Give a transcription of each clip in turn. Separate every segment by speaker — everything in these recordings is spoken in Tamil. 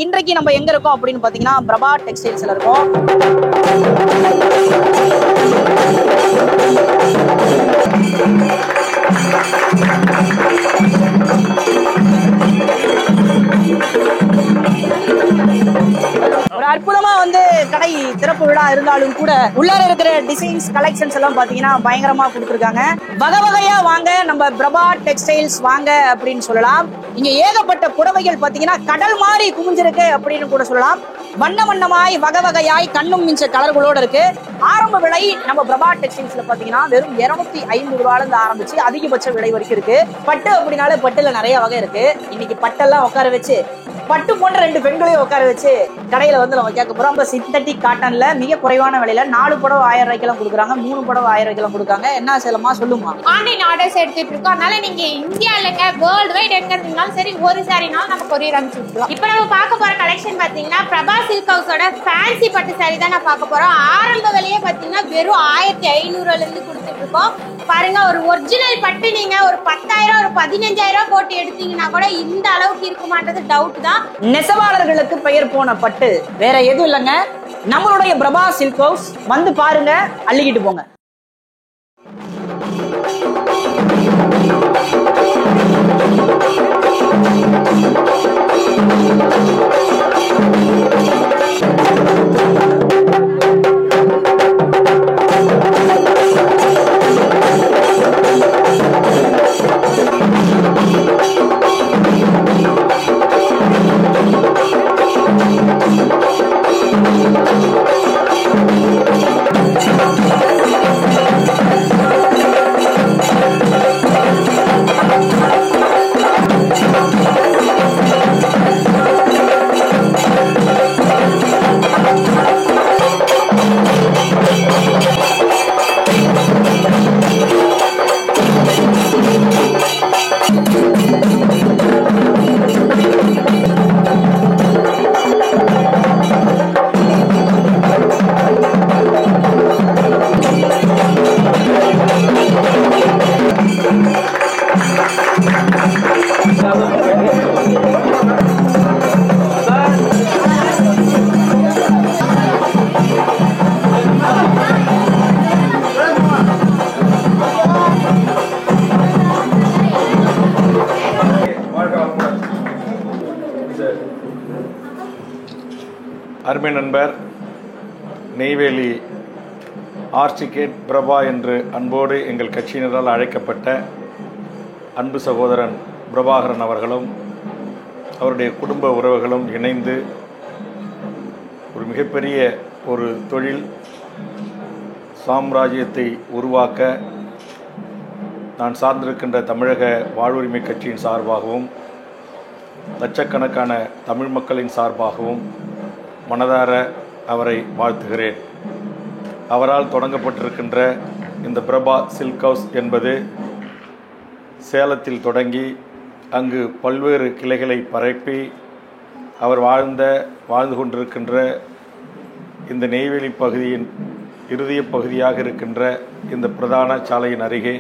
Speaker 1: இன்றைக்கு நம்ம எங்க இருக்கோம் அப்படின்னு பாத்தீங்கன்னா பிரபா டெக்ஸ்டைல்ஸ்ல இருக்கோம். ஒரு அற்புதமா கடை திறப்பு விழா இருந்தாலும் கூட உள்ளார இருக்கிற டிசைன்ஸ் கலெக்ஷன்ஸ் எல்லாம் பாத்தீங்கன்னா பயங்கரமா கொடுத்திருக்காங்க. வகை வகையா வாங்க, நம்ம பிரபா டெக்ஸ்டைல்ஸ் வாங்க அப்படின்னு சொல்லலாம். இங்க ஏகப்பட்ட புடவைகள் பாத்தீங்கன்னா கடல் மாதிரி குமிஞ்சிருக்கு அப்படின்னு கூட சொல்லலாம். வண்ண வண்ணமாய் வகை வகையாய் கண்ணும் மிஞ்ச கலர்களோட இருக்கு. ஆரம்ப விலை நம்ம பிரபா டெக்ஸ்டைல்ஸ்ல பாத்தீங்கன்னா வெறும் 250 ரூபாயில இருந்து ஆரம்பிச்சு அதிகபட்ச விலை வரைக்கும் இருக்கு. பட்டு அப்படின்னாலே பட்டுல நிறைய வகை இருக்கு. இன்னைக்கு பட்டெல்லாம் உட்கார வச்சு பட்டு போன்ற 2 பெண்களையும் உட்கார வச்சு கடையில நம்ம கேட்க போறோம். நம்ம சிந்தட்டிக் காட்டன்ல மிக குறைவான விலையில 4 புடவை 1000 ரூபாய்க்கெல்லாம் கொடுக்குறாங்க, 3 புடவை 1000 ரூபாய்க்கெல்லாம் கொடுக்காங்க. என்ன செல்லமா சொல்லுமா?
Speaker 2: ஆன்லைன் ஆர்டர்ஸ் எடுத்துட்டு இருக்கோம். அதனால நீங்க இந்தியால வேர்ல்டு வைட் எங்க இருந்தாலும் சரி ஒரு சாரினாலும் நம்ம கொரியர் அனுப்பிச்சு விட்டுருவோம். இப்போ நம்ம பார்க்க போற கலெக்ஷன் பாத்தீங்கன்னா பிரபா சில்க் ஹவுஸோட ஃபேன்சி பட்டு சாரி தான் நான் பார்க்க போறோம். ஆரம்ப விலையே பாத்தீங்கன்னா வெறும் 1500 இருந்து கொடுத்துட்டு இருக்கோம். பாருங்க, ஒரு ஒரிஜினல் பட்டு நீங்க ஒரு 10,000 ஒரு 15,000 போட்டு எடுத்தீங்கன்னா கூட இந்த அளவுக்கு இருக்குமான்றது டவுட் தான்.
Speaker 1: நெசவாளர்களுக்கு பெயர் போன பட்டு வேற எதுவும் இல்லைங்க, நம்மளுடைய பிரபா சில்க் ஹவுஸ். வந்து பாருங்க, அள்ளிக்கிட்டு போங்க.
Speaker 3: அருமை நண்பர், நெய்வேலி ஆர்ச்சிகேட் பிரபா என்று அன்போடு எங்கள் கட்சியினரால் அழைக்கப்பட்ட அன்பு சகோதரன் பிரபாகரன் அவர்களும் அவருடைய குடும்ப உறவுகளும் இணைந்து ஒரு மிகப்பெரிய ஒரு தொழில் சாம்ராஜ்யத்தை உருவாக்க நான் சார்ந்திருக்கின்ற தமிழக வாழ்வுரிமை கட்சியின் சார்பாகவும் லட்சக்கணக்கான தமிழ் மக்களின் சார்பாகவும் மனதார அவரை வாழ்த்துகிறேன். அவரால் தொடங்கப்பட்டிருக்கின்ற இந்த பிரபா சில்க் ஹவுஸ் என்பது சேலத்தில் தொடங்கி அங்கு பல்வேறு கிளைகளை பரப்பி அவர் வாழ்ந்து கொண்டிருக்கின்ற இந்த நெய்வேலி பகுதியின் இறுதிய பகுதியாக இருக்கின்ற இந்த பிரதான சாலையின் அருகே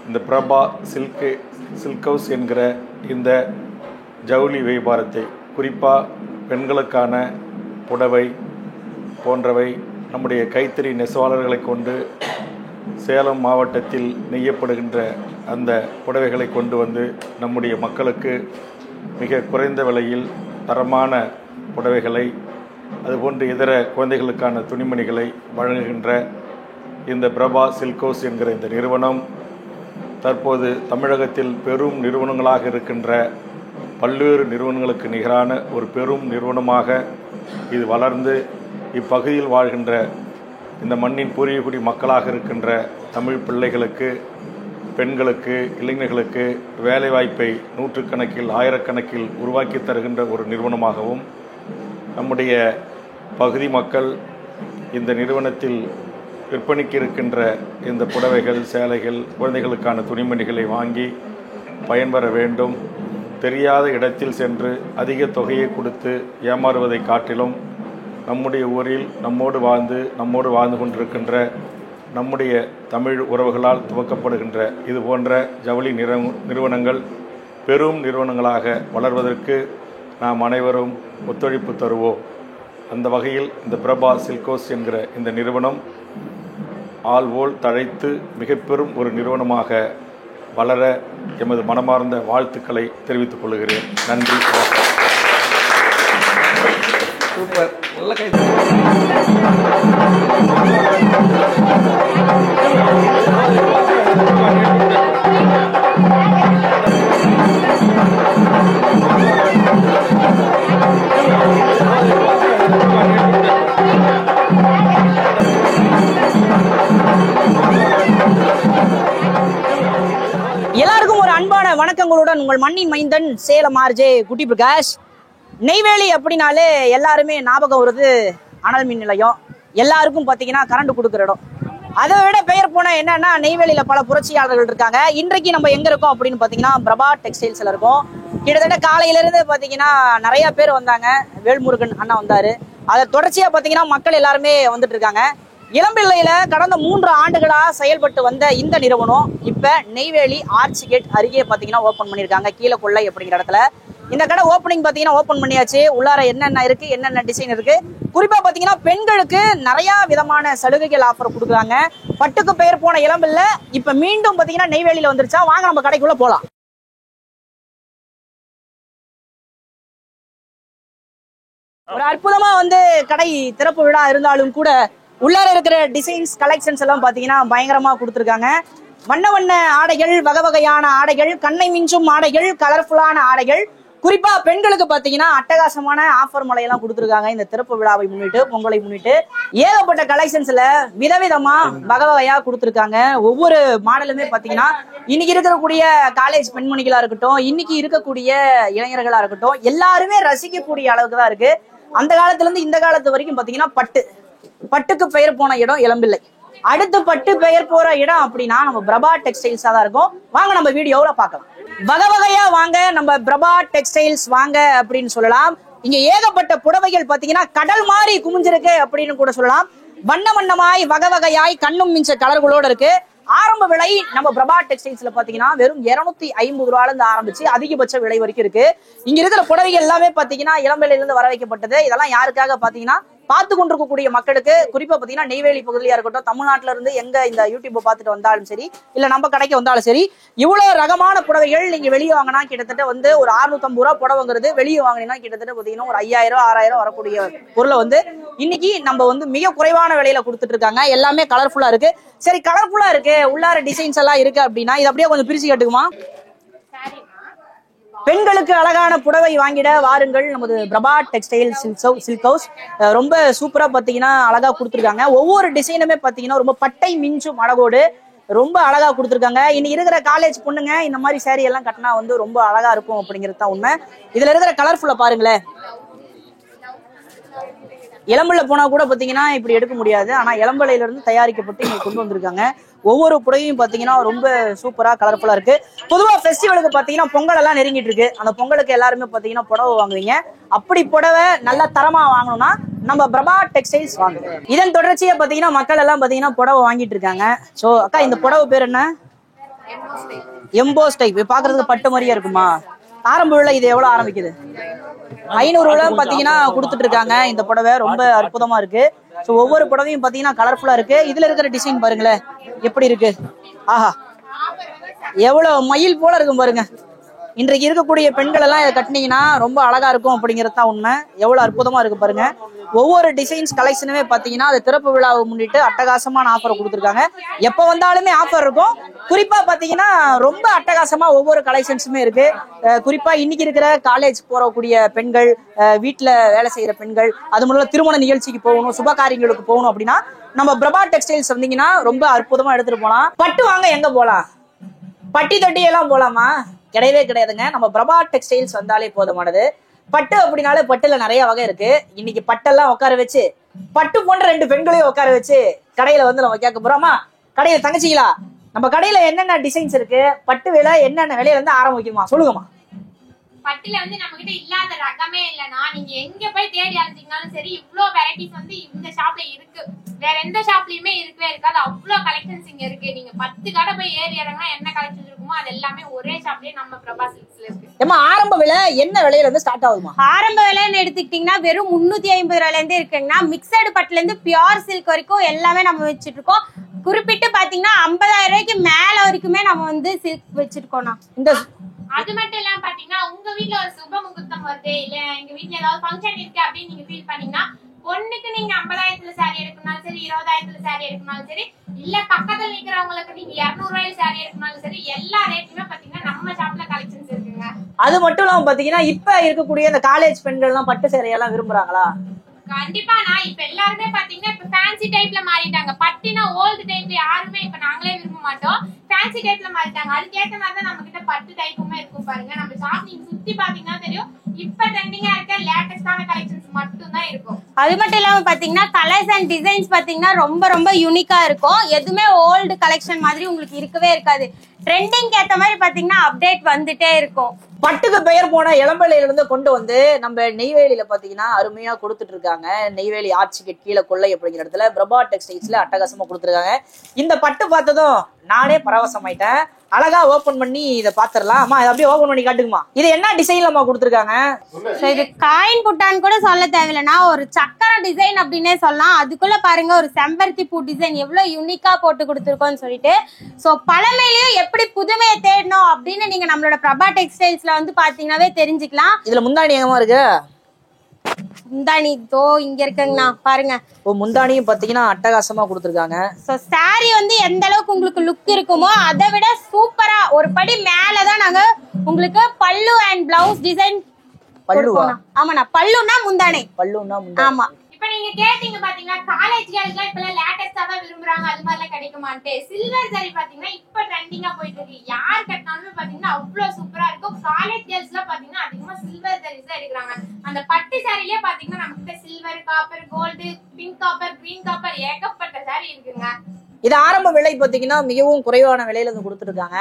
Speaker 3: இந்த பிரபா சில்க் ஹவுஸ் என்கிற இந்த ஜவுளி வியாபாரத்தை, குறிப்பாக பெண்களுக்கான புடவை போன்றவை நம்முடைய கைத்தறி நெசவாளர்களை கொண்டு சேலம் மாவட்டத்தில் நெய்யப்படுகின்ற அந்த புடவைகளை கொண்டு வந்து நம்முடைய மக்களுக்கு மிக குறைந்த விலையில் தரமான புடவைகளை, அதுபோன்று இதர குழந்தைகளுக்கான துணிமணிகளை வழங்குகின்ற இந்த பிரபா சில்க் ஹவுஸ் என்கிற இந்த நிறுவனம் தற்போது தமிழகத்தில் பெரும் நிறுவனங்களாக இருக்கின்ற பல்வேறு நிறுவனங்களுக்கு நிகரான ஒரு பெரும் நிறுவனமாக இது வளர்ந்து இப்பகுதியில் வாழ்கின்ற இந்த மண்ணின் பூர்வீகுடி மக்களாக இருக்கின்ற தமிழ் பிள்ளைகளுக்கு, பெண்களுக்கு, இளைஞர்களுக்கு வேலைவாய்ப்பை நூற்றுக்கணக்கில் ஆயிரக்கணக்கில் உருவாக்கி தருகின்ற ஒரு நிறுவனமாகவும் நம்முடைய பகுதி மக்கள் இந்த நிறுவனத்தில் விற்பனைக்கு இருக்கின்ற இந்த புடவைகள், சேலைகள், குழந்தைகளுக்கான துணிமணிகளை வாங்கி பயன்பெற வேண்டும். தெரியாத இடத்தில் சென்று அதிக தொகையை கொடுத்து ஏமாறுவதை காட்டிலும் நம்முடைய ஊரில் நம்மோடு வாழ்ந்து கொண்டிருக்கின்ற நம்முடைய தமிழ் உறவுகளால் துவக்கப்படுகின்ற இது போன்ற ஜவுளி நிறுவனங்கள் பெரும் நிறுவனங்களாக வளர்வதற்கு நாம் அனைவரும் ஒத்துழைப்பு தருவோம். அந்த வகையில் இந்த பிரபா சில்க் ஹவுஸ் என்கிற இந்த நிறுவனம் ஆள்வோல் தழைத்து மிக பெரும் ஒரு நிறுவனமாக வளர எமது மனமார்ந்த வாழ்த்துக்களை தெரிவித்துக் கொள்கிறேன். நன்றி.
Speaker 4: சூப்பர், நல்ல கை.
Speaker 1: எல்லாருக்கும் ஒரு அன்பான வணக்கங்களுடன் உங்கள் மண்ணின் மைந்தன் சேலம் ஆர்ஜே குட்டி பிரகாஷ். நெய்வேலி அப்படின்னாலே எல்லாருமே ஞாபகம் வருது அனல் மின் நிலையம், எல்லாருக்கும் பார்த்தீங்கன்னா கரண்ட் கொடுக்குற இடம். அதை விட பெயர் போன என்னன்னா நெய்வேலியில பல புரட்சியாளர்கள் இருக்காங்க. இன்றைக்கு நம்ம எங்க இருக்கோம் அப்படின்னு பார்த்தீங்கன்னா பிரபா டெக்ஸ்டைல்ஸ்ல இருக்கோம். கிட்டத்தட்ட காலையில இருந்து பார்த்தீங்கன்னா நிறைய பேர் வந்தாங்க. வேல்முருகன் அண்ணா வந்தாரு. அதை தொடர்ச்சியா பார்த்தீங்கன்னா மக்கள் எல்லாருமே வந்துட்டு இருக்காங்க. இளம்பிள்ளையில கடந்த 3 ஆண்டுகளா செயல்பட்டு வந்த இந்த நிறுவனம் இப்ப நெய்வேலி ஆர்ச் கேட் அருகே பாத்தீங்கன்னா ஓபன் பண்ணிருக்காங்க. கீழே கொள்ளை அப்படிங்கிற இடத்துல இந்த கடை ஓப்பனிங் பாத்தீங்கன்னா ஓபன் பண்ணியாச்சு. உள்ளார என்னென்ன இருக்கு, என்னென்ன டிசைன் இருக்கு, குறிப்பா பாத்தீங்கன்னா பெண்களுக்கு நிறைய விதமான சலுகைகள் ஆஃபர் கொடுக்குறாங்க. பட்டுக்கு பெயர் போன இளம்பிள்ளை இப்ப மீண்டும் பாத்தீங்கன்னா நெய்வேலியில வந்துருச்சா. வாங்க நம்ம கடைக்குள்ள போலாம். ஒரு அற்புதமா கடை திறப்பு விழா இருந்தாலும் கூட உள்ளார இருக்கிற டிசைன்ஸ் கலெக்ஷன்ஸ் எல்லாம் பாத்தீங்கன்னா பயங்கரமா கொடுத்துருக்காங்க. வண்ண வண்ண ஆடைகள், வகை வகையான ஆடைகள், கண்ணை மிஞ்சும் ஆடைகள், கலர்ஃபுல்லான ஆடைகள், குறிப்பா பெண்களுக்கு பாத்தீங்கன்னா அட்டகாசமான ஆஃபர் மலையெல்லாம் கொடுத்துருக்காங்க. இந்த திறப்பு விழாவை முன்னிட்டு, பொங்கலை முன்னிட்டு ஏகப்பட்ட கலெக்ஷன்ஸ்ல விதவிதமா வகை வகையா கொடுத்துருக்காங்க. ஒவ்வொரு மாடலுமே பாத்தீங்கன்னா இன்னைக்கு இருக்கக்கூடிய காலேஜ் பெண்மணிகளா இருக்கட்டும், இன்னைக்கு இருக்கக்கூடிய இளைஞர்களா இருக்கட்டும், எல்லாருமே ரசிக்கக்கூடிய அளவுக்கு தான் இருக்கு. அந்த காலத்துல இருந்து இந்த காலத்து வரைக்கும் பாத்தீங்கன்னா பட்டுக்கு பெயர் போன இடம் இளம்பிள்ளை. அடுத்து பட்டு பெயர் போற இடம் அப்படின்னா நம்ம பிரபா டெக்ஸ்டைல்ஸா தான் இருக்கும். வாங்க நம்ம வீடியோல பார்க்கலாம். வகை வகையா வாங்க நம்ம பிரபா டெக்ஸ்டைல்ஸ் வாங்க அப்படின்னு சொல்லலாம். இங்க ஏகப்பட்ட புடவைகள் பாத்தீங்கன்னா கடல் மாதிரி குமிஞ்சிருக்கு அப்படின்னு கூட சொல்லலாம். வண்ண வண்ணமாய் வகை வகையாய் கண்ணும் மிஞ்ச கலர்களோட இருக்கு. ஆரம்ப விலை நம்ம பிரபா டெக்ஸ்டைல்ஸ்ல பாத்தீங்கன்னா வெறும் 250 ரூபாயில இருந்து ஆரம்பிச்சு அதிகபட்ச விலை வரைக்கும் இருக்கு. இங்க இருக்கிற புடவைகள் எல்லாமே பாத்தீங்கன்னா இளம்பிள்ளையில இருந்து வர வைக்கப்பட்டது. இதெல்லாம் யாருக்காக பாத்தீங்கன்னா பார்த்து கொண்டிருக்கக்கூடிய மக்களுக்கு, குறிப்பா பாத்தீங்கன்னா நெய்வேலி பகுதியா இருக்கட்டும், தமிழ்நாட்டுல இருந்து எங்க இந்த யூடியூப் பார்த்துட்டு வந்தாலும் சரி, இல்ல நம்ம கடைக்கு வந்தாலும் சரி, இவ்வளவு ரகமான புடவைகள் நீங்க வெளியே வாங்கினா கிட்டத்தட்ட ஒரு 650 ரூபாய் புடவைங்கிறது வெளியே வாங்கினீங்கன்னா கிட்டத்தட்ட பாத்தீங்கன்னா ஒரு 5000 6000 வரக்கூடிய பொருளை இன்னைக்கு நம்ம மிக குறைவான விலையில கொடுத்துட்டு இருக்காங்க. எல்லாமே கலர்ஃபுல்லா இருக்கு. சரி, கலர்ஃபுல்லா இருக்கு, உள்ளார டிசைன்ஸ் எல்லாம் இருக்கு அப்படின்னா இது அப்படியே கொஞ்சம் பிரிச்சு கேட்டுக்குமா? பெண்களுக்கு அழகான புடவை வாங்கிட வாருங்கள் நமது பிரபா டெக்ஸ்டைல் சில்க் ஹவுஸ். ரொம்ப சூப்பரா பாத்தீங்கன்னா அழகா கொடுத்துருக்காங்க. ஒவ்வொரு டிசைனுமே பாத்தீங்கன்னா ரொம்ப பட்டை மிஞ்சும் அழகோடு ரொம்ப அழகா கொடுத்துருக்காங்க. இன்னைக்கு இருக்கிற காலேஜ் பொண்ணுங்க இந்த மாதிரி சாரி எல்லாம் கட்டினா ரொம்ப அழகா இருக்கும் அப்படிங்கிறது தான் உண்மை. இதுல இருக்கிற கலர்ஃபுல்லா பாருங்களேன். இளம்பிள்ளை போனா கூட பாத்தீங்கன்னா இப்படி எடுக்க முடியாது. ஆனா இளம்பிள்ளையில இருந்து தயாரிக்கப்பட்டு இங்க கொண்டு வந்திருக்காங்க. ஒவ்வொரு புடவையும் பாத்தீங்கன்னா ரொம்ப சூப்பரா கலர்ஃபுல்லா இருக்கு. பொதுவா ஃபெஸ்டிவலுக்கு பாத்தீங்கன்னா பொங்கல் எல்லாம் நெருங்கிட்டு இருக்கு. அந்த பொங்கலுக்கு எல்லாருமே பாத்தீங்கன்னா புடவை வாங்குவீங்க. அப்படி புடவை நல்ல தரமா வாங்கணும்னா நம்ம பிரபா டெக்ஸ்டைல்ஸ் வாங்குவோம். இதன் தொடர்ச்சியா பாத்தீங்கன்னா மக்கள் எல்லாம் பாத்தீங்கன்னா புடவை வாங்கிட்டு இருக்காங்க. சோ அக்கா, இந்த புடவை பேர் என்ன? EMBOSS type. பாக்குறதுக்கு பட்டு மாதிரியா இருக்குமா? ஆரம்ப விலை இது எவ்வளவு ஆரம்பிக்குது? 500 ரூபாய் பாத்தீங்கன்னா கொடுத்துட்டு இருக்காங்க. இந்த புடவை ரொம்ப அற்புதமா இருக்கு. சோ ஒவ்வொரு புடவையும் பாத்தீங்கன்னா கலர்ஃபுல்லா இருக்கு. இதுல இருக்கிற டிசைன் பாருங்களேன் எப்படி இருக்கு. ஆஹா, எவ்வளவு மயில் போல இருக்கும் பாருங்க. இன்றைக்கு இருக்கக்கூடிய பெண்கள் எல்லாம் இதை கட்டினீங்கன்னா ரொம்ப அழகா இருக்கும் அப்படிங்கிறது தான் உண்மை. எவ்வளவு அற்புதமா இருக்கு பாருங்க. ஒவ்வொரு டிசைன்ஸ் கலெக்ஷனுமே பாத்தீங்கன்னா அது திறப்பு விழாவை முன்னிட்டு அட்டகாசமான ஆஃபர் கொடுத்துருக்காங்க. எப்ப வந்தாலுமே ஆஃபர் இருக்கும். குறிப்பா பாத்தீங்கன்னா ரொம்ப அட்டகாசமா ஒவ்வொரு கலெக்ஷன்ஸுமே இருக்கு. குறிப்பா இன்னைக்கு இருக்கிற காலேஜ் போறக்கூடிய பெண்கள், வீட்டுல வேலை செய்யற பெண்கள், அது மூலம் திருமண நிகழ்ச்சிக்கு போகணும், சுப காரியங்களுக்கு போகணும் அப்படின்னா நம்ம பிரபா டெக்ஸ்டைல்ஸ் வந்தீங்கன்னா ரொம்ப அற்புதமா எடுத்துட்டு போலாம். பட்டு வாங்க எங்க போலாம்? பட்டி தொட்டி எல்லாம் போலாமா? கிடையவே கிடையாதுங்க. நம்ம பிரபா டெக்ஸ்டைல்ஸ் வந்தாலே போதுமானது. பட்டு அப்படின்னாலே பட்டுல நிறைய வகை இருக்கு. இன்னைக்கு பட்டெல்லாம் உட்கார வச்சு, பட்டு போன்ற 2 பெண்களையும் உட்கார வச்சு கடையில நம்ம கேட்க போறோமா? கடையில தங்கச்சிங்களா, நம்ம கடையில என்னென்ன டிசைன்ஸ் இருக்கு, பட்டு விலை என்னென்ன விலையில இருந்து ஆரம்பிக்குமா சொல்லுங்கம்மா.
Speaker 2: பட்டுல வந்து நம்ம கிட்ட இல்லாத ரகமே இல்லைன்னா நீங்க எங்க போய் தேடி அலைஞ்சிங்கனாலும் சரி இவ்வளவு வெரைட்டிஸ் வந்து இந்த ஷாப்ல இருக்கு. வேற எந்த ஷாப்லயுமே இருக்கவே இருக்காது. அவ்வளவு கலெக்ஷன்ஸ் இங்க இருக்கு. நீங்க 10 கடை போய் ஏறி இறங்கினா என்ன கலெக்ஷன் இருக்குமோ அது எல்லாமே ஒரே ஷாப்லயே நம்ம பிரபா சில்க்ஸ்ல இருக்கு.
Speaker 1: ஏமா ஆரம்ப விலை என்ன விலையில இருந்து ஸ்டார்ட் ஆகுமா?
Speaker 2: ஆரம்ப விலைன்னு எடுத்துக்கிட்டீங்கன்னா வெறும் 350 ரூபாயில இருந்து இருக்குங்கன்னா மிக்சடு பட்டுல இருந்து பியூர் சில்க் வரைக்கும் எல்லாமே நம்ம வச்சிட்டு இருக்கோம். குறிப்பிட்டு பாத்தீங்கன்னா 50,000 ரூபாய்க்கு மேல வரைக்குமே நம்ம வந்து சில்க் வச்சிருக்கோம்னா.
Speaker 1: இந்த
Speaker 2: அது மட்டும் இல்லாம பாத்தீங்கன்னா உங்க வீட்டுல ஒரு சுப முகூர்த்தம் வருது இல்ல எங்க வீட்டுல ஏதாவது ஃபங்க்ஷன் இருக்கு அப்படின்னு நீங்க ஃபீல் பண்ணீங்கன்னா பொண்ணுக்கு நீங்க 50,000 சாரி எடுக்கணும்னாலும் சரி 20,000 சாரி எடுக்கணும்னாலும் சரி இல்ல பக்கத்துல நிக்கிறவங்களுக்கு நீங்க 200 ரூபாயில சாரி எடுக்கணும்னாலும் சரி எல்லா ரேட்டுமே பாத்தீங்கன்னா நம்ம ஷாப்ல கலெக்ஷன்ஸ் இருக்குங்க.
Speaker 1: அது மட்டும் இல்லாம பாத்தீங்கன்னா இப்ப இருக்கக்கூடிய இந்த காலேஜ் பெண்கள் எல்லாம் பட்டு சேலையெல்லாம் விரும்புறாங்களா?
Speaker 2: கண்டிப்பா. நான் இப்ப எல்லாருமே பாத்தீங்கன்னா இப்ப ஃபேன்சி டைப்ல மாறிட்டாங்க. பட்டுனா ஓல்டு டைப் யாருமே இப்ப நாங்களே விரும்ப மாட்டோம். ஃபேன்சி டைப்ல மாறிட்டாங்க. அதுக்கேற்ற மாதிரி தான் நம்ம கிட்ட பட்டு டைப்புமே இருக்கும். பாருங்க நம்ம ஷாப் நீங்க சுத்தி பாத்தீங்கன்னா தெரியும். இப்ப ட்ரெண்டிங்கா இருக்க லேட்டஸ்டான கலெக்ஷன்ஸ் மட்டும் தான் இருக்கும். அது மட்டும் இல்லாம பாத்தீங்கன்னா கலர்ஸ் அண்ட் டிசைன்ஸ் பாத்தீங்கன்னா ரொம்ப ரொம்ப யூனிக்கா இருக்கும். எதுவுமே ஓல்டு கலெக்ஷன் மாதிரி உங்களுக்கு இருக்கவே இருக்காது. ட்ரெண்டிங் ஏத்த மாதிரி பாத்தீங்கன்னா அப்டேட் வந்துட்டே இருக்கும்.
Speaker 1: பட்டுக்கு பெயர் போன இளம்பலையில இருந்து கொண்டு வந்து நம்ம நெய்வேலியில பாத்தீங்கன்னா அருமையா கொடுத்துட்டு இருக்காங்க. நெய்வேலி ஆர்ச்சிக்கு கீழே கொள்ளை அப்படிங்கிற இடத்துல பிரபா டெக்ஸ்டைல்ஸ்ல அட்டகாசமா கொடுத்துருக்காங்க. இந்த பட்டு பார்த்ததும் நானே பரவசமாயிட்டேன். அழகா ஓபன் பண்ணி இதை பாத்துரலாம். அம்மா இதை அப்படியே ஓபன் பண்ணி காட்டுக்குமா. இது என்ன டிசைன்லமா கொடுத்துருக்காங்க?
Speaker 2: இது காயின் புட்டான்னு கூட சொல்ல தேவையில்லைன்னா ஒரு சக்கர டிசைன் அப்படின்னே சொல்லலாம். அதுக்குள்ள பாருங்க ஒரு செம்பருத்தி பூ டிசைன் எவ்வளவு யூனிக்கா போட்டு கொடுத்துருக்கோம்னு சொல்லிட்டு. சோ பழமையிலயும் எப்படி புதுமையை தேடணும் அப்படின்னு நீங்க நம்மளோட பிரபா டெக்ஸ்டைல்ஸ்ல வந்து பாத்தீங்கன்னாவே தெரிஞ்சுக்கலாம்.
Speaker 1: இதுல முந்தாணி எங்கமா இருக்கு?
Speaker 2: முந்தாணி தோ இங்க இருக்குங்கண்ணா பாருங்க.
Speaker 1: முந்தானியும் பாத்தீங்கன்னா அட்டகாசமா கொடுத்துருக்காங்க.
Speaker 2: சோ சாரி வந்து எந்த அளவுக்கு உங்களுக்கு லுக் இருக்குமோ அதை விட சூப்பரா ஒரு படி மேலதான் நாங்க உங்களுக்கு பல்லு அண்ட் பிளவுஸ் டிசைன்.
Speaker 1: பல்லுவா?
Speaker 2: ஆமாண்ணா பல்லுன்னா முந்தானை.
Speaker 1: பல்லுன்னா முந்தானை.
Speaker 2: ஆமா. இப்ப நீங்க கேட்டீங்க பாத்தீங்கன்னா காலேஜ் கேர்ள்ஸ்லாம் இப்ப லேட்டஸ்டா தான் விரும்புறாங்க. அது மாதிரி எல்லாம் கிடைக்குமான்ட்டு சில்வர் சாரி பாத்தீங்கன்னா இப்ப ட்ரெண்டிங்கா போயிட்டு இருக்கு. யார் கட்டினாலுமே பாத்தீங்கன்னா அவ்வளவு சூப்பரா இருக்கும். காலேஜ் கேர்ள்ஸ் எல்லாம் பாத்தீங்கன்னா அதிகமா சில்வர் சாரீஸ் தான் எடுக்கிறாங்க. அந்த பட்டு சாரிலேயே பாத்தீங்கன்னா நம்ம கிட்ட silver, copper, gold, pink copper, green copper ஏகப்பட்ட சாரி இருக்குங்க.
Speaker 1: இது ஆரம்ப விலை பாத்தீங்கன்னா மிகவும் குறைவான விலையில இருந்து கொடுத்துருக்காங்க.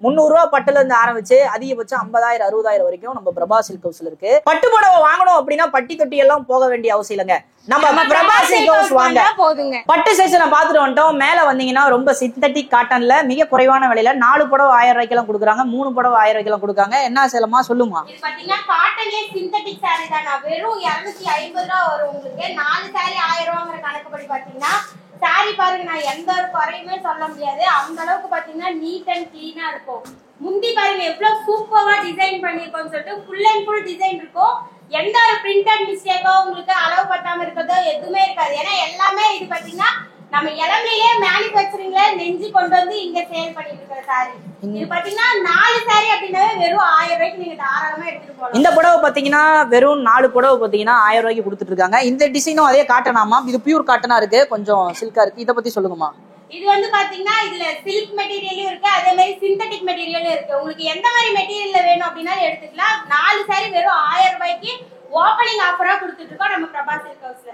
Speaker 1: 300 ரூபாய் பட்டுல இருந்து ஆரம்பிச்சு அதிகபட்சம் 50,000 60,000 வரைக்கும் நம்ம பிரபா சில்க் ஹவுஸ்ல இருக்கு. பட்டு புடவை வாங்கணும் அப்படின்னா பட்டி தொட்டி எல்லாம் போக வேண்டிய அவசியம் இல்லைங்க. நம்ம பிரபா சில்க் ஹவுஸ் வாங்க
Speaker 2: போதுங்க.
Speaker 1: பட்டு செக்ஷனை பாத்துட்டு வந்துட்டோம். மேல வந்தீங்கன்னா ரொம்ப சிந்தட்டிக் காட்டன்ல மிக குறைவான விலையில 4 புடவை 1000 ரூபாய்க்கு எல்லாம் கொடுக்குறாங்க. 3 புடவை 1000 ரூபாய்க்கு எல்லாம் கொடுக்காங்க. என்ன சேலமா சொல்லுமா?
Speaker 2: இது பாத்தீங்கன்னா காட்டன்லயே சிந்தட்டிக் சாரி தானா வெறும் 250 ரூபாய் வரும் உங்களுக்கு. 4 சாரி 1000 ரூபாங்கிற கணக்குப்படி பாத்தீங்கன்னா சாரி பாருங்க நான் எந்த ஒரு குறையுமே சொல்ல முடியாது. அந்த அளவுக்கு பாத்தீங்கன்னா நீட் அண்ட் கிளீனா இருக்கும். முந்தி பாருங்க எவ்வளவு சூப்பரா டிசைன் பண்ணிருக்கோம்னு சொல்லிட்டு ஃபுல் அண்ட் ஃபுல் டிசைன் இருக்கும். எந்த ஒரு பிரிண்ட் அண்ட் மிஸ்டேக்கோ உங்களுக்கு அளவு பத்தாம இருக்கிறதோ எதுவுமே இருக்காது. ஏன்னா எல்லாமே இது பாத்தீங்கன்னா நம்ம இளமையிலே மேனுபேக்சரிங்ல நெஞ்சு கொண்டு வந்து இங்க சேல் பண்ணிட்டு இருக்கிற சாரி. இது பாத்தீங்கன்னா 4 சாரி அப்படின்னாவே வெறும் 1000 ரூபாய்க்கு நீங்க தாராளமா எடுத்துட்டு போகலாம்.
Speaker 1: இந்த புடவை பாத்தீங்கன்னா வெறும் 4 புடவை பாத்தீங்கன்னா 1000 ரூபாய்க்கு கொடுத்துட்டு இருக்காங்க. இந்த டிசைனும் அதே காட்டனாமா? இது பியூர் காட்டனா இருக்கு, கொஞ்சம் சில்கா இருக்கு. இத பத்தி சொல்லுங்கம்மா.
Speaker 2: இது வந்து பாத்தீங்கன்னா இதுல சில்க் மெட்டீரியலும் இருக்கு, அதே மாதிரி சிந்தட்டிக் மெட்டீரியலும் இருக்கு. உங்களுக்கு எந்த மாதிரி மெட்டீரியல்ல வேணும் அப்படின்னாலும் எடுத்துக்கலாம். 4 சாரி வெறும் 1000 ரூபாய்க்கு ஓபனிங் ஆஃபரா கொடுத்துட்டு இருக்கோம் நம்ம பிரபா சில்க் ஹவுஸ்ல.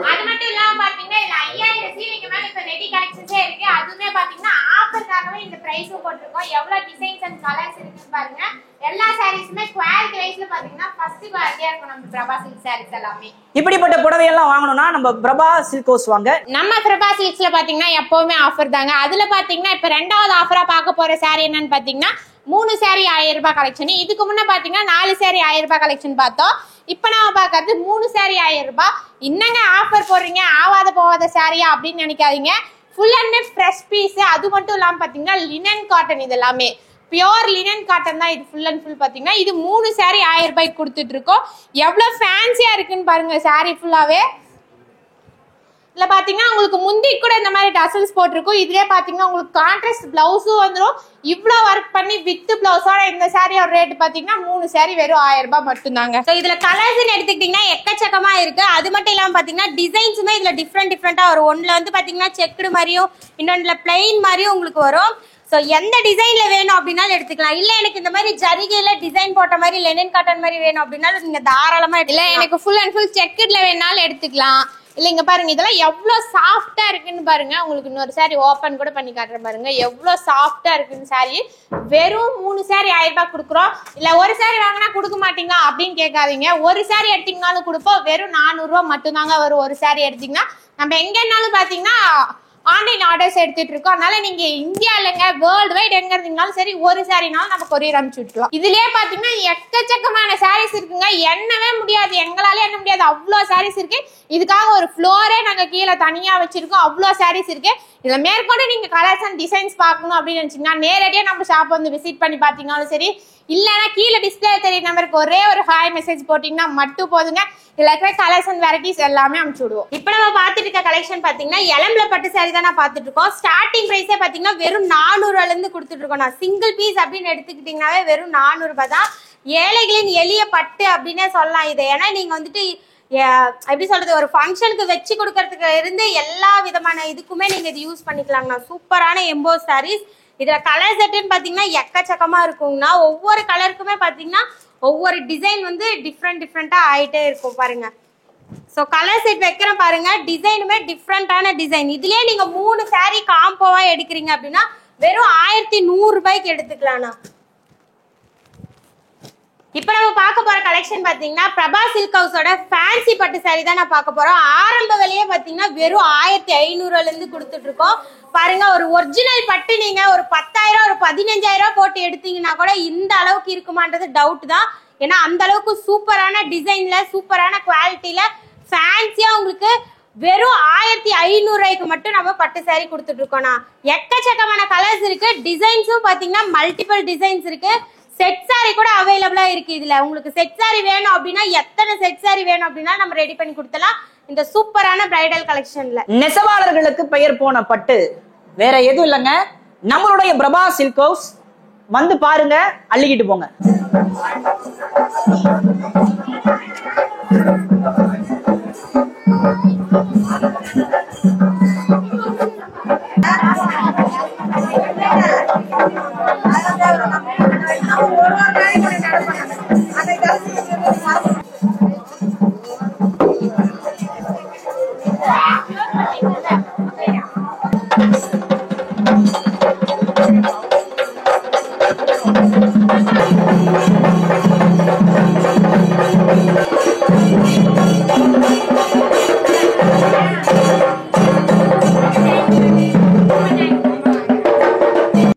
Speaker 2: அது மட்டும் இல்லாம பாத்தீங்கன்னா இதுல 5000 சீலைக்கு மேல இப்ப ரெடி கலெக்ஷன்ஸே இருக்கு. அதுமே பாத்தீங்கன்னா ஆஃபர்க்காகவே இந்த பிரைஸும் போட்டிருக்கோம். எவ்வளவு டிசைன்ஸ் அண்ட் கலர்ஸ் இருக்குன்னு பாருங்க. எல்லா சாரீஸுமே குவாலிட்டி வைஸ்ல பாத்தீங்கன்னா ஃபர்ஸ்ட் குவாலிட்டியா இருக்கும் நம்ம பிரபா சில்க் சாரீஸ் எல்லாமே. இப்படிப்பட்ட புடவை எல்லாம் வாங்கணும்னா நம்ம பிரபா சில்க் ஹவுஸ் வாங்க. நம்ம பிரபா சில்க்ஸ்ல பாத்தீங்கன்னா எப்பவுமே ஆஃபர் தாங்க. அதுல பாத்தீங்கன்னா இப்ப 2வது ஆஃபரா பார்க்க போற சாரி என்னன்னு பாத்தீங்கன்னா 3 சாரி 1000 ரூபாய் கலெக்ஷன். இதுக்கு முன்ன பாத்தீங்கன்னா 4 சாரி 1000 ரூபாய் கலெக்ஷன் பார்த்தோம். இப்ப நாம பாக்குறது 3 சாரி 1000 ரூபாய். இன்னங்க ஆஃபர் போடுறீங்க ஆவாத போவாத சாரியா அப்படின்னு நினைக்காதீங்க. Full and fresh piece. அது மட்டும் இல்லாம பாத்தீங்கன்னா லினன் காட்டன். இது எல்லாமே பியோர் லினன் காட்டன் தான். இது ஃபுல் அண்ட் ஃபுல் பாத்தீங்கன்னா இது 3 சாரி 1000 ரூபாய்க்கு கொடுத்துட்டு இருக்கோம். எவ்வளவு ஃபேன்சியா இருக்குன்னு பாருங்க சாரி ஃபுல்லாவே. இதுல பாத்தீங்கன்னா உங்களுக்கு முந்தி கூட இந்த மாதிரி டசல்ஸ் போட்டிருக்கும். இதுலயே பாத்தீங்கன்னா உங்களுக்கு கான்ட்ராஸ்ட் பிளவுஸும் வந்துடும். இவ்வளவு ஒர்க் பண்ணி வித் பிளவுஸோட இந்த சாரியோட ரேட் பாத்தீங்கன்னா 3 சாரி வெறும் 1000 ரூபாய் மட்டும் தாங்க. இதுல கலர்ஸ் எடுத்துக்கிட்டீங்கன்னா எக்கச்சக்கமா இருக்கு. அது மட்டும் இல்லாம பாத்தீங்கன்னா டிசைன்ஸுமே இதுல டிஃப்ரெண்டா வரும். ஒண்ணுல வந்து பாத்தீங்கன்னா செக்குடு மாதிரியும் இன்னொன்னுல பிளைன் மாதிரியும் உங்களுக்கு வரும். சோ எந்த டிசைன்ல வேணும் அப்படின்னாலும் எடுத்துக்கலாம். இல்ல எனக்கு இந்த மாதிரி ஜரிகையில டிசைன் போட்ட மாதிரி லெனின் காட்டன் மாதிரி வேணும் அப்படின்னாலும் நீங்க தாராளமா எடுத்துக்கலாம். இல்ல எனக்கு ஃபுல் அண்ட் ஃபுல் செக்குட்ல வேணாலும் எடுத்துக்கலாம். இல்ல இங்க பாருங்க, இதெல்லாம் எவ்வளவு சாஃப்டா இருக்குன்னு பாருங்க. உங்களுக்கு இன்னொரு சாரி ஓபன் கூட பண்ணி காட்டுறேன் பாருங்க, எவ்வளவு சாஃப்டா இருக்குன்னு சாரி. வெறும் 3 சாரி 1000 ரூபாய் கொடுக்குறோம். இல்ல ஒரு சாரி வாங்கினா கொடுக்க மாட்டீங்க அப்படின்னு கேட்காதீங்க. ஒரு சாரி எடுத்தீங்கனாலும் கொடுப்போம். வெறும் 400 ரூபாய் மட்டும் தாங்க வரும் ஒரு சாரி எடுத்தீங்கன்னா. நம்ம எங்கன்னாலும் பாத்தீங்கன்னா ஆன்லைன் ஆர்டர்ஸ் எடுத்துட்டு இருக்கோம். அதனால நீங்க இந்தியா இல்லைங்க, வேர்ல்டு வைட் எங்க இருந்தீங்கனாலும் சரி, ஒரு சாரினாலும் நம்ம கொரியர் அனுப்பிச்சு விட்டுருவோம். இதுலயே பாத்தீங்கன்னா எக்கச்சக்கமான சாரீஸ் இருக்குங்க, எண்ணவே முடியாது, எங்களால எண்ண முடியாது, அவ்வளோ சாரீஸ் இருக்கு. இதுக்காக ஒரு ஃப்ளோரே நாங்க கீழே தனியா வச்சிருக்கோம், அவ்வளோ சாரீஸ் இருக்கு. இதுல மேற்கொண்டு நீங்க கலர்ஸ் அண்ட் டிசைன்ஸ் பார்க்கணும் அப்படின்னு நினைச்சீங்கன்னா நேரடியா நம்ம ஷாப் வந்து விசிட் பண்ணி பாத்தீங்கன்னாலும் சரி, இல்லைன்னா கீழே டிஸ்பிளே தெரிய நம்பருக்கு ஒரே ஒரு ஹாய் மெசேஜ் போட்டீங்கன்னா மட்டும் போதுங்க. இதுல இருக்கிற கலர்ஸ் அண்ட் வெரைட்டிஸ் எல்லாமே அனுப்பிச்சு விடுவோம். இப்போ நம்ம பார்த்துட்டு இருக்க கலெக்ஷன் பாத்தீங்கன்னா எலம்பல பட்டு சாரி தான் நான் பார்த்துட்டு இருக்கோம். ஸ்டார்டிங் பிரைஸே பாத்தீங்கன்னா வெறும் 400 ரூபாயில இருந்து கொடுத்துட்டு இருக்கோம். நான் சிங்கிள் பீஸ் அப்படின்னு எடுத்துக்கிட்டீங்கன்னாவே வெறும் 400 ரூபாய் தான். ஏழைகளின் எளிய பட்டு அப்படின்னே சொல்லலாம் இது. ஏன்னா நீங்க வந்துட்டு எப்படி சொல்றது, ஒரு ஃபங்க்ஷனுக்கு வச்சு கொடுக்கறதுக்கு இருந்து எல்லா விதமான இதுக்குமே நீங்க இது யூஸ் பண்ணிக்கலாங்கண்ணா. சூப்பரான எம்போஸ் சாரீஸ். இதுல கலர் செட்டுன்னு பாத்தீங்கன்னா எக்கச்சக்கமா இருக்குங்கண்ணா. ஒவ்வொரு கலருக்குமே பாத்தீங்கன்னா ஒவ்வொரு டிசைன் வந்து டிஃப்ரெண்டா ஆயிட்டே இருக்கும் பாருங்க. சோ கலர் செட் வைக்கிறேன் பாருங்க, டிசைனுமே டிஃப்ரெண்டான டிசைன். இதுலயே நீங்க 3 சாரி காம்போவா எடுக்கிறீங்க அப்படின்னா வெறும் 1100 ரூபாய்க்கு எடுத்துக்கலாம்ண்ணா. இப்ப நம்ம பார்க்க போற கலெக்ஷன் பாத்தீங்கன்னா பிரபா சில்க் ஹவுஸோட ஃபேன்சி பட்டு சாரி தான் நான் பார்க்க போறோம். ஆரம்ப விலையே பாத்தீங்கன்னா வெறும் 1500 இருந்து கொடுத்துட்டு இருக்கோம் பாருங்க. ஒரு ஒரிஜினல் பட்டு நீங்க ஒரு 10,000 ஒரு 15,000 போட்டு எடுத்தீங்கன்னா கூட இந்த அளவுக்கு இருக்குமான்றது டவுட் தான். ஏன்னா அந்த அளவுக்கு சூப்பரான டிசைன்ல, சூப்பரான குவாலிட்டியில, ஃபேன்சியா உங்களுக்கு வெறும் 1500 ரூபாய்க்கு மட்டும் நம்ம பட்டு சாரி கொடுத்துட்டு இருக்கோம்னா. எக்கச்சக்கமான கலர்ஸ் இருக்கு, டிசைன்ஸும் பாத்தீங்கன்னா மல்டிபிள் டிசைன்ஸ் இருக்கு. செட் சாரி கூட அவைலபிளா இருக்கு. இதுல உங்களுக்கு செட் சாரி வேணும் அப்படின்னா எத்தனை செட் சாரி வேணும் அப்படின்னா நம்ம ரெடி பண்ணி கொடுத்தலாம் இந்த சூப்பரான பிரைடல் கலெக்ஷன்ல.
Speaker 1: நெசவாளர்களுக்கு பெயர் போன பட்டு வேற எதுவும் இல்லைங்க, நம்மளுடைய பிரபா சில்க் ஹவுஸ். வந்து பாருங்க, அள்ளிக்கிட்டு போங்க.